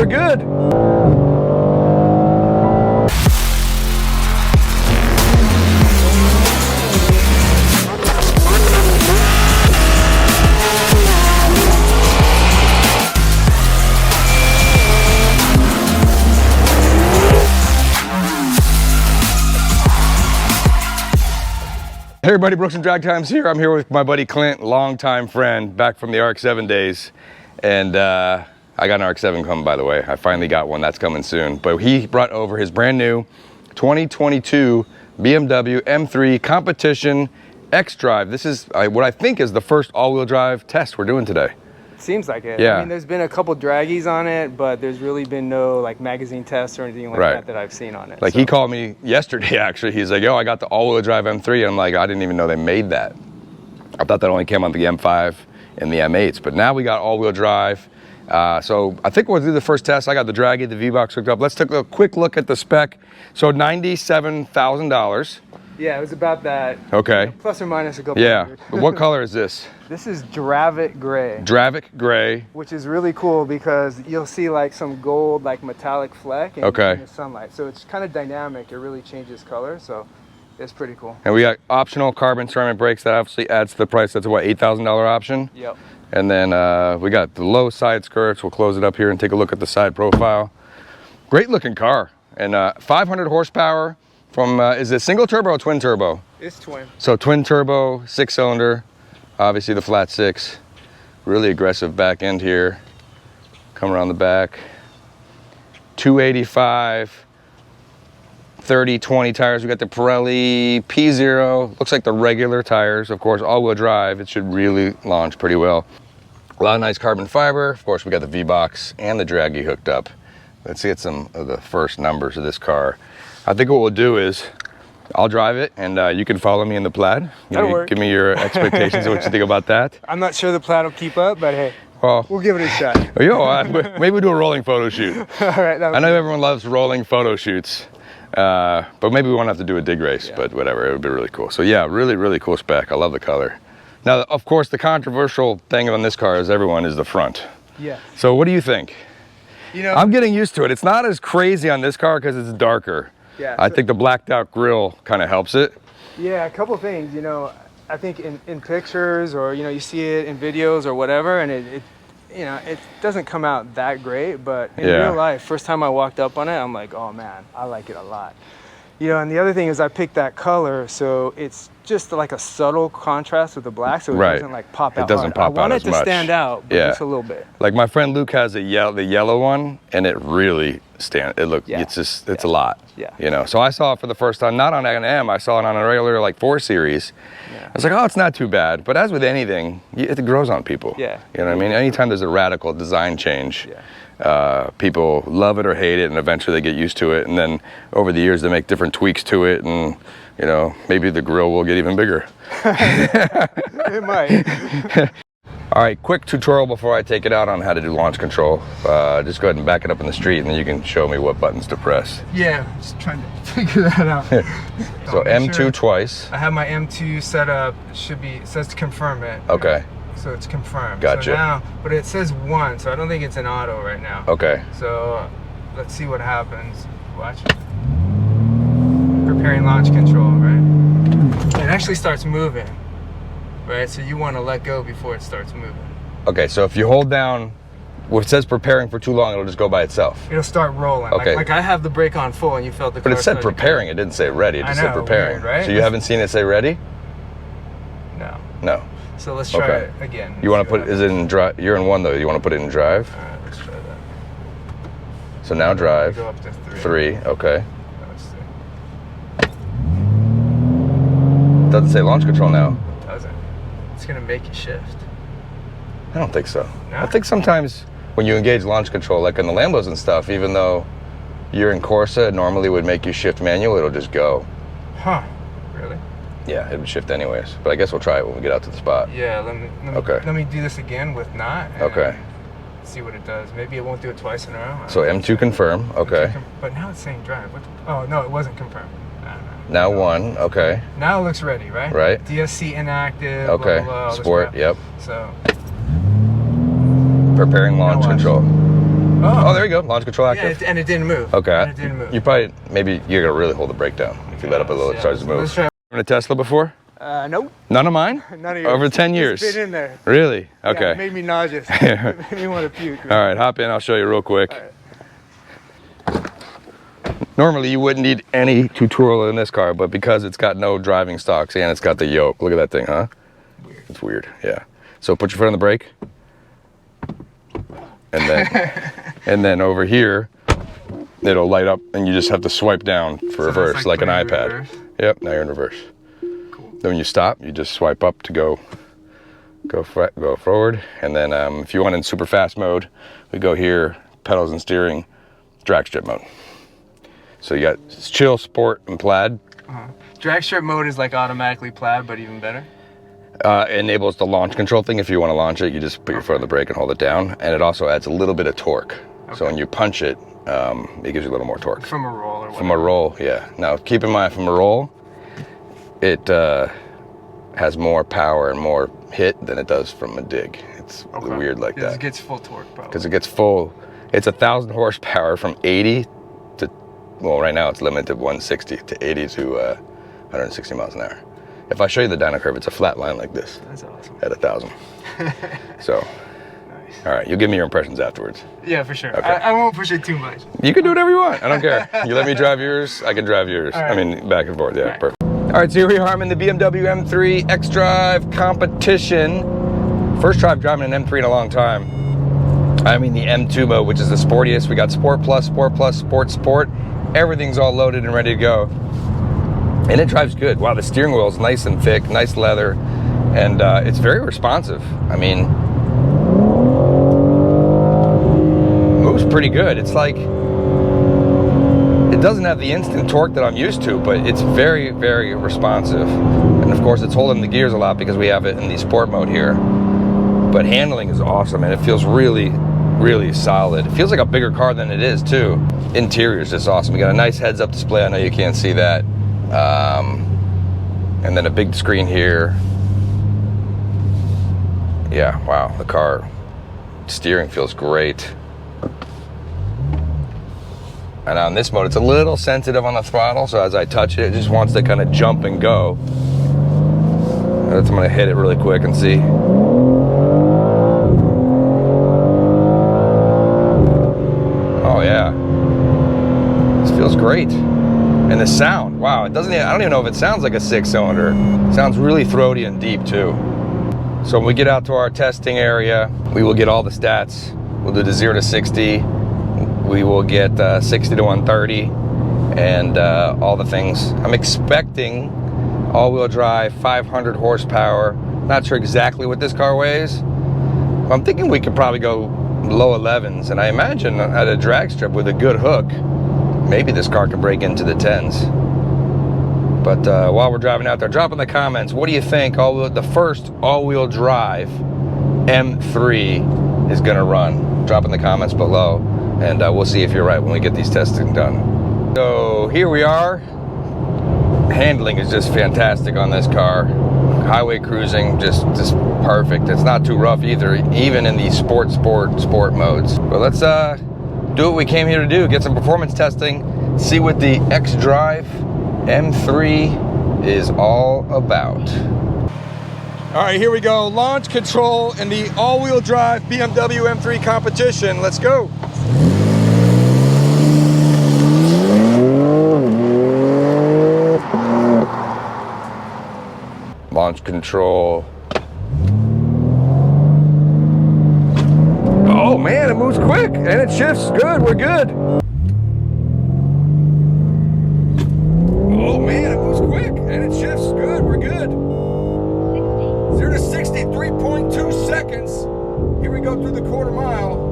we're good. Hey everybody, Brooks and Drag Times here. I'm here with my buddy Clint, longtime friend, back from the RX-7 days. And I got an RX-7 coming, by the way. I finally got one, that's coming soon. But he brought over his brand new 2022 BMW M3 competition xDrive. This is what I think is the first all-wheel drive test we're doing today. Seems like it. Yeah. I mean, there's been a couple draggies on it, but there's really been no like magazine tests or anything like that I've seen on it. Like he called me yesterday, actually. He's like, yo, I got the all-wheel drive M3. And I'm like, I didn't even know they made that. I thought that only came on the M5 and the M8s, but now we got all-wheel drive. So I think we'll do the first test. I got the draggy, the V-Box hooked up. Let's take a quick look at the spec. So $97,000. Yeah, it was about that. Okay. You know, plus or minus a couple. Yeah. But what color is this? This is Dravic Gray. Dravic Gray. Which is really cool because you'll see like some gold, like metallic fleck in the sunlight. So it's kind of dynamic. It really changes color. So it's pretty cool. And we got optional carbon ceramic brakes. That obviously adds to the price. That's a, what, $8,000 option? Yep. And then we got the low side skirts. We'll close it up here and take a look at the side profile. Great looking car. And 500 horsepower from, is it single turbo or twin turbo? It's twin. So twin turbo, 6-cylinder. Obviously the flat 6. Really aggressive back end here. Come around the back. 285. 30/20 tires. We got the Pirelli P0. Looks like the regular tires. Of course, all-wheel drive. It should really launch pretty well. A lot of nice carbon fiber. Of course, we got the V-Box and the draggy hooked up. Let's get some of the first numbers of this car. I think what we'll do is I'll drive it, and you can follow me in the Plaid. Give me your expectations of what you think about that. I'm not sure the Plaid will keep up, but hey. Well, we'll give it a shot. Maybe we'll do a rolling photo shoot. All right. I know everyone loves rolling photo shoots. But maybe we won't have to do a dig race, but whatever, it would be really cool. So yeah, really, really cool spec. I love the color. Now, of course, the controversial thing on this car is the front. Yeah. So what do you think? You know, I'm getting used to it. It's not as crazy on this car because it's darker. Yeah. I think the blacked out grille kind of helps it. Yeah, a couple things, you know, I think in pictures or, you know, you see it in videos or whatever, and it you know, it doesn't come out that great, but in real life, first time I walked up on it, I'm like, oh man, I like it a lot. You know, and the other thing is I picked that color, so it's just like a subtle contrast with the black, so it doesn't like pop out. It doesn't pop out as much. I want it to stand out, but just a little bit. Like my friend Luke has the yellow one, and it really it's a lot. Yeah. You know, so I saw it for the first time, not on an M, I saw it on a regular like 4 Series. Yeah. I was like, oh, it's not too bad. But as with anything, it grows on people. Yeah. You know what I mean? Anytime there's a radical design change, people love it or hate it, and eventually they get used to it. And then over the years, they make different tweaks to it, and you know, maybe the grill will get even bigger. It might. All right, quick tutorial before I take it out on how to do launch control. Just go ahead and back it up in the street, and then you can show me what buttons to press. Yeah, just trying to figure that out. So M2 twice. I have my M2 set up. It says to confirm it. Okay. So it's confirmed. Gotcha. So now, but it says 1, so I don't think it's in auto right now. Okay. So let's see what happens. Watch. Preparing launch control, right? It actually starts moving. Right, so you want to let go before it starts moving. Okay, so if you hold down, well, it says preparing for too long, it'll just go by itself. It'll start rolling. Okay. Like I have the brake on full, and you felt the car. But it said preparing. It didn't say ready. It just said preparing. Weird, right? So you haven't seen it say ready? No. No. So let's try it again. You want to put? Is it in drive? You're in 1 though. You want to put it in drive? All right, let's try that. So now drive. Go up to 3. 3. Okay. Let's see. It doesn't say launch control now. It doesn't. It's gonna make you shift. I don't think so. No? I think sometimes when you engage launch control, like in the Lambos and stuff, even though you're in Corsa, it normally would make you shift manual, it'll just go. Huh, really? Yeah, it would shift anyways. But I guess we'll try it when we get out to the spot. Yeah, let me do this again with not. Okay. See what it does. Maybe it won't do it twice in a row. So M2 confirm, okay. But now it's saying drive. Oh, no, it wasn't confirmed. Now 1, okay. Now it looks ready, right? Right. DSC inactive, okay. Blah, blah, blah, Sport, yep. So. Preparing launch control. Oh, there you go. Launch control active. Yeah, and it didn't move. Okay. And it didn't move. You probably, maybe you're gonna really hold the brake down. If you let up a little, it starts to move. Let's try. In a Tesla before? Nope. None of mine? None of yours. Over 10 years. It's been in there. Really? Okay. Yeah, it made me nauseous. It made me want to puke. All right, hop in. I'll show you real quick. Normally, you wouldn't need any tutorial in this car, but because it's got no driving stocks and it's got the yoke, look at that thing, huh? Weird. It's weird, yeah. So put your foot on the brake, and then over here, it'll light up, and you just have to swipe down for reverse, like an iPad. Reverse. Yep. Now you're in reverse. Cool. Then when you stop, you just swipe up to go forward, and then if you want in super fast mode, we go here, pedals and steering, drag strip mode. So you got chill, sport, and plaid. Drag strip mode is like automatically plaid, but even better. Enables the launch control thing. If you want to launch it, you just put your foot on the brake and hold it down, and it also adds a little bit of torque. Okay. So when you punch it, it gives you a little more torque. From a roll or whatever. From a roll, yeah. Now keep in mind, from a roll, it has more power and more hit than it does from a dig. It's weird like that. It gets full torque, probably. Because it gets full. It's 1,000 horsepower from 80 to, well, right now it's limited to 160 to 80 to 160 miles an hour. If I show you the dyno curve, it's a flat line like this. That's awesome. At 1,000. So, nice. All right, you'll give me your impressions afterwards. Yeah, for sure. Okay. I won't push it too much. You can do whatever you want. I don't care. You let me drive yours, I can drive yours. Right. I mean, back and forth. Yeah, perfect. All right, so here we are. I'm in the BMW M3 xDrive competition. First time driving an M3 in a long time. I'm in the M2 mode, which is the sportiest. We got Sport Plus, Sport Plus, Sport, Sport. Everything's all loaded and ready to go. And it drives good. Wow, the steering wheel is nice and thick, nice leather, and it's very responsive. I mean, moves pretty good. It's like, it doesn't have the instant torque that I'm used to, but it's very, very responsive. And of course, it's holding the gears a lot because we have it in the sport mode here. But handling is awesome, and it feels really, really solid. It feels like a bigger car than it is, too. Interior is just awesome. We got a nice heads-up display. I know you can't see that. And then a big screen here. Yeah, wow, the car steering feels great. And on this mode, it's a little sensitive on the throttle, so as I touch it, it just wants to kind of jump and go. I'm gonna hit it really quick and see. Oh yeah, this feels great. And the sound, wow, it doesn't, I don't even know if it sounds like a 6-cylinder. It sounds really throaty and deep too. So when we get out to our testing area, we will get all the stats. We'll do the 0 to 60. We will get 60 to 130 and all the things. I'm expecting all-wheel drive, 500 horsepower. Not sure exactly what this car weighs. I'm thinking we could probably go low 11s, and I imagine at a drag strip with a good hook, maybe this car can break into the 10s. But while we're driving out there, drop in the comments, what do you think the first all-wheel drive M3 is gonna run? Drop in the comments below, and we'll see if you're right when we get these testing done. So here we are. Handling is just fantastic on this car. Highway cruising, just perfect. It's not too rough either, even in the sport modes. But let's do what we came here to do, get some performance testing, see what the xDrive M3 is all about. All right, here we go. Launch control in the all-wheel drive BMW M3 competition. Let's go. Launch control. Oh man, it moves quick and it shifts good. We're good. Oh man, it moves quick and it shifts good. We're good. 0 to 60, 3.2 seconds. Here we go through the quarter mile.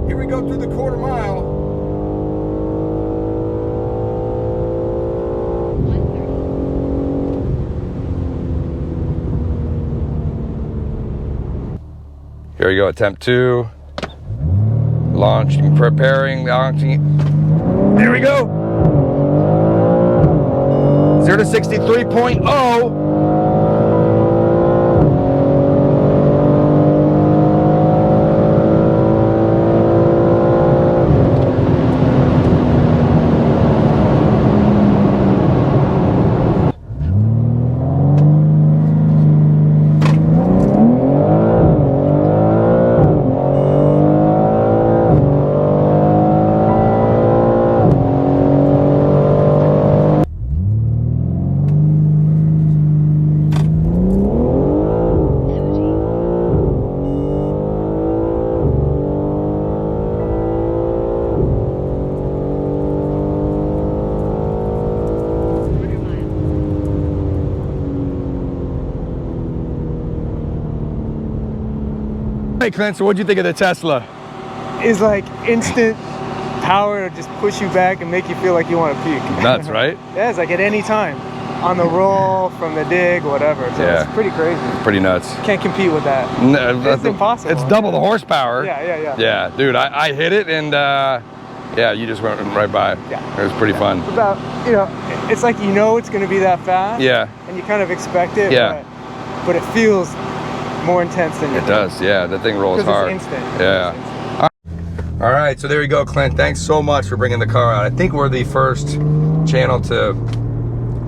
Here we go through the quarter mile. There we go, attempt 2. Launch, preparing, launching. There we go. 0 to 63.0. Hey Clint, so what'd you think of the Tesla? It's like instant power to just push you back and make you feel like you want to puke. Nuts, right? Yeah, it's like at any time. On the roll, from the dig, whatever. So yeah. It's pretty crazy. Pretty nuts. Can't compete with that. No, it's impossible. It's double the horsepower. Yeah. Yeah, dude, I hit it and yeah, you just went right by. Yeah. It was pretty fun. It's about, you know, it's like you know it's going to be that fast. Yeah. And you kind of expect it. Yeah. But it feels more intense than you think. It does, yeah. The thing rolls hard. It's instant. Yeah. It's instant. All right, so there you go, Clint. Thanks so much for bringing the car out. I think we're the first channel to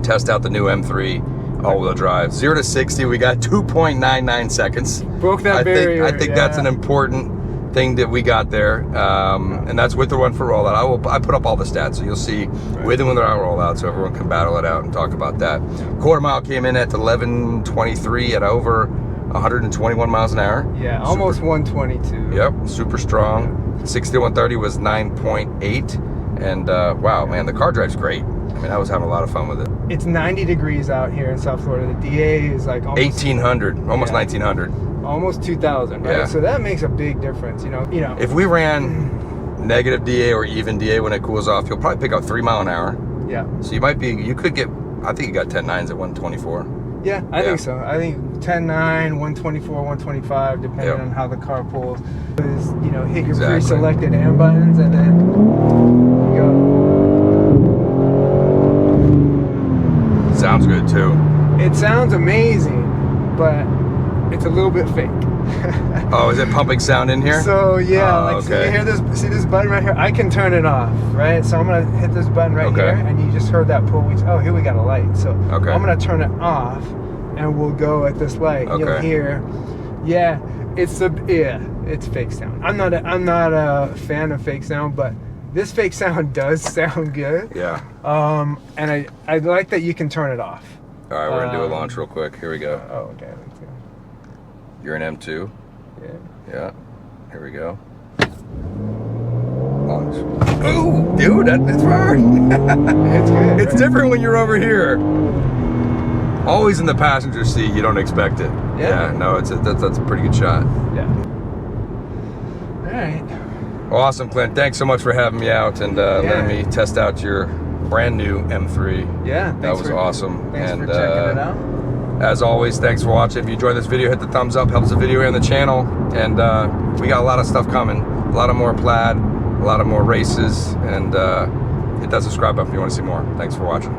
test out the new M3 all-wheel drive. 0 to 60, we got 2.99 seconds. Broke that barrier. I think that's an important thing that we got there, and that's with the run for rollout. I put up all the stats, so you'll see with and without rollout, so everyone can battle it out and talk about that. Quarter mile came in at 11:23 at over 121 miles an hour. Yeah, almost 122. Yep, super strong. 60 to 130 was 9.8, and wow, man, the car drives great. I mean, I was having a lot of fun with it. It's 90 degrees out here in South Florida. The DA is like almost 1800, almost 1900. Almost 2000, right? Yeah. So that makes a big difference, you know. If we ran negative DA or even DA when it cools off, you'll probably pick up 3 mile an hour. Yeah. So you could get, I think you got 10.9s at 124. Yeah, I think so. I think 10.9, 124, 125, depending on how the car pulls. Is, you know, hit your pre-selected AM buttons and then you go. Sounds good too. It sounds amazing, but it's a little bit fake. Oh, is it pumping sound in here? So yeah, so you hear this, see this button right here? I can turn it off, right? So I'm gonna hit this button right here, and you just heard that pull. Oh, here we got a light. So I'm gonna turn it off, and we'll go at this light. You'll hear, it's fake sound. I'm not a fan of fake sound, but this fake sound does sound good. Yeah. And I like that you can turn it off. All right, we're gonna do a launch real quick. Here we go. Oh, okay. Let's go. You're in M2. Yeah. Yeah. Here we go. Launch. Oh, dude, that's fine. It's good. It's different when you're over here. Always in the passenger seat, you don't expect it. Yeah. No, that's a pretty good shot. Yeah. All right. Awesome, Clint. Thanks so much for having me out and letting me test out your brand new M3. Yeah, that was awesome. Thanks for checking it out. As always, thanks for watching. If you enjoyed this video, hit the thumbs up. Helps the video here on the channel. And we got a lot of stuff coming. A lot of more Plaid, a lot of more races, and hit that subscribe button if you want to see more. Thanks for watching.